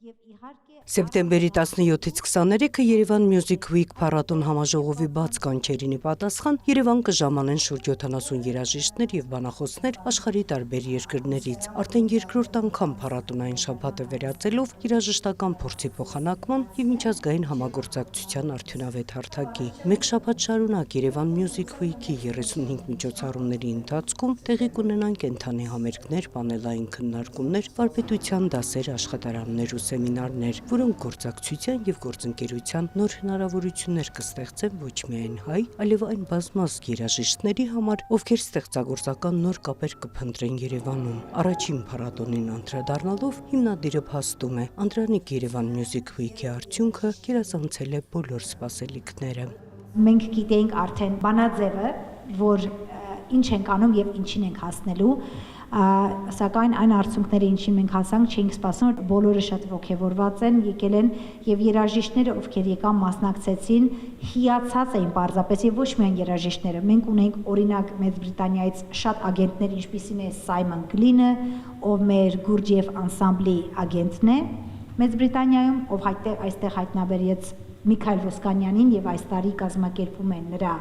Սեպտեմբերի 17-ից 23-ը Երևան Music Week փառատոն համաժողովի բաց կանչերին ի պատասխան Երևան կժամանեն շուրջ 70 երաժիշտներ եւ բանախոսներ աշխարհի տարբեր երկրներից։ Արդեն երկրորդ անգամ փառատոնային շաբաթը վերածելով երաժշտական փորձի փոխանակման եւ միջազգային համագործակցության արդյունավետ հարթակի։ Մեկ շաբաթ շարունակ Երևան Music Week-ի 35 միջոցառումների ընթացքում տեղի կունենան կենթանի համերգներ, պանելային քննարկումներ, վարպետության դասեր, աշխատարաններ ու սեմինարներ, որոնք գործակցության եւ գործընկերության նոր հնարավորություններ կստեղծեն ոչ միայն հայ, այլև այն բազմազգ երաժիշտների համար, ովքեր ստեղծագործական նոր կապեր կփնտրեն Երևանում։ Առաջին փառատոնին անդրադառնալով հիմնադիրը փաստում է, Անդրանիկ Երևան Music Week-ի արդյունքը գերազանցել է բոլոր սպասելիքները։ Մենք գիտենք արդեն բանաձևը, որ ինչ ենք անում եւ ինչին ենք հասնելու, սակայն այն արդյունքները, ինչին մենք հասանք, չէինք սպասում, որ բոլորը շատ ոգևորված են, եկել են եւ երաժիշտները, ովքեր եկան մասնակցեցին, հիացած էին պարզապես եւ ոչ միայն երաժիշտները։ Մենք ունենք օրինակ Մեծ Բրիտանիայից շատ ագենտներ, ինչպիսին է Սայմոն Գլինը, ով մեր Գուրջիև անսամբլի ագենտն է Մեծ Բրիտանիայում, ով այստեղ հայտնաբերեց Միքայել Ոսկանյանին եւ այս տարի կազմակերպում են նրա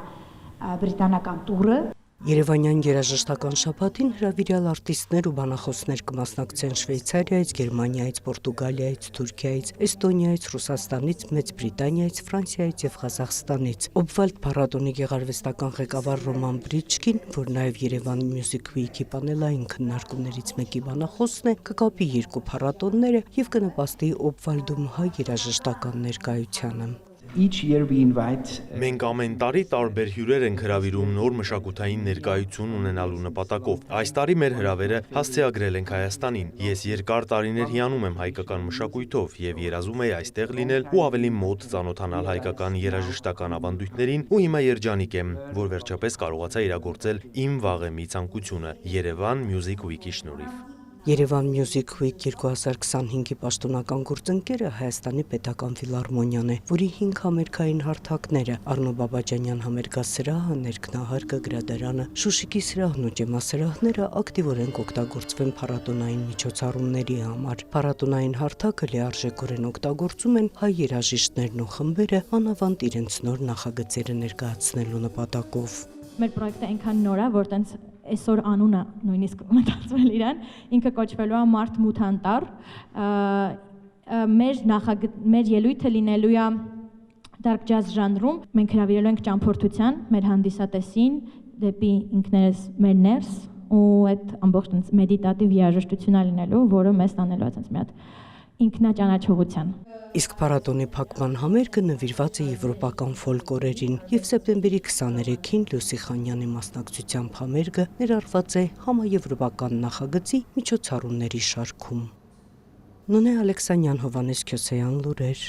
բրիտանական տուրը։ Երևանյան երաժշտական շաբաթին հրավիրյալ արտիստներ ու բանախոսներ կմասնակցեն Շվեյցարիայից, Գերմանիայից, Պորտուգալիայից, Թուրքիայից, Էստոնիայից, Ռուսաստանից, Մեծ Բրիտանիայից, Ֆրանսիայից եւ Ղազախստանից։ Օբվալդ փառատոնի գեղարվեստական ղեկավար Ռոման Բրիչկին, որ նաեւ Երևան Music Week-ի պանելային քննարկումներից մեկի բանախոսն է, կկապի երկու փառատոնները եւ կնպաստի Օբվալդում հայ երաժշտական ներկայությանը։ Մենք ամեն տարի տարբեր հյուրեր ենք հրավիրում նոր մշակութային ներկայություն ունենալու նպատակով։ Այս տարի մեր հրավերը հասցեագրել ենք Հայաստանին։ Ես երկար տարիներ հիանում եմ հայկական մշակույթով եւ երազում էի այստեղ լինել ու ավելի մոտ ծանոթանալ հայկական երաժշտական ավանդույթներին ու հիմա երջանիկ եմ, որ վերջապես կարողացա իրագործել իմ վաղեմի ցանկությունը Երևան Music Week-ի շնորհիվ։ Երևան Music Week 2025-ի պաշտոնական գործընկերը Հայաստանի պետական ֆիլհարմոնիան է, որի 5 համերգային հարթակները՝ Արնո Բաբաջանյան համերգասրահը, ներքնահարկը, գրադարանը, Շուշիկի սրահն ու ջեմասրահները ակտիվորեն կօգտագործվեն փառատոնային միջոցառումների համար։ Փառատոնային հարթակը լիարժեքորեն օգտագործում են հայ երաժիշտներն ու խմբերը, անավանդ իրենց նոր նախագծերը ներկայացնելու նպատակով։ Մեր պրոյեկտը այնքան նոր է, որ տենց այսօր անունը նույնիսկ մտածվել իրան, ինքը կոչվելու է Մարդ մութ անտառ, մեր ելույթը լինելու է dark jazz ժանրում, մենք հրավիրելու ենք ճամփորդության մեր հանդիսատեսին դեպի ինքներս մեր ներս ու այդ ամբողջ տենց մեդիտատիվ երաժշտությունն լինելու, որը մեզ տանելու է տենց մի հատ ինքնաճանաչողության։ Իսկ փառատոնի փակման համերգը նվիրված է եվրոպական ֆոլկլորերին եւ սեպտեմբերի 23-ին Լուսի Խանյանի մասնակցությամբ համերգը ներառված է համաեվրոպական նախագծի միջոցառումների շարքում։ Նոնե Ալեքսանյան, Հովանես Քյոսեյան, լուրեր։